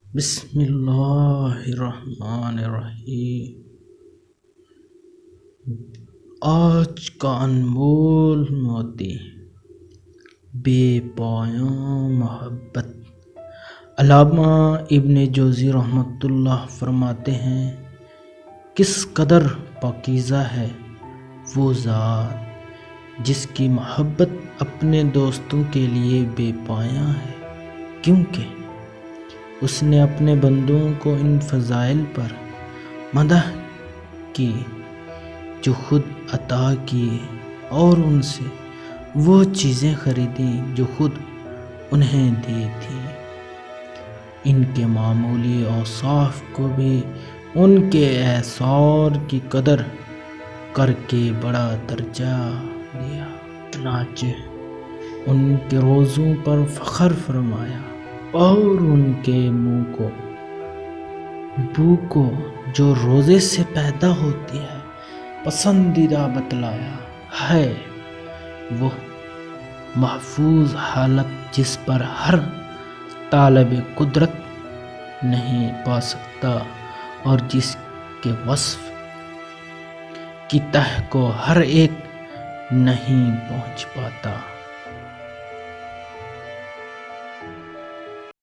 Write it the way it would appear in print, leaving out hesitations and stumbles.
بسم اللہ الرحمن الرحیم۔ آج کا انمول موتی، بے پایاں محبت۔ علامہ ابن جوزی رحمۃ اللہ فرماتے ہیں، کس قدر پاکیزہ ہے وہ ذات جس کی محبت اپنے دوستوں کے لیے بے پایاں ہے، کیونکہ اس نے اپنے بندوں کو ان فضائل پر مدح کی جو خود عطا کیے، اور ان سے وہ چیزیں خریدیں جو خود انہیں دی تھی۔ ان کے معمولی اوصاف کو بھی ان کے ایثار کی قدر کر کے بڑا درجہ دیا، چنانچہ ان کے روزوں پر فخر فرمایا اور ان کے منہ کو بو کو جو روزے سے پیدا ہوتی ہے پسندیدہ بتلایا ہے۔ وہ محفوظ حالت جس پر ہر طالب قدرت نہیں پا سکتا اور جس کے وصف کی تہ کو ہر ایک نہیں پہنچ پاتا۔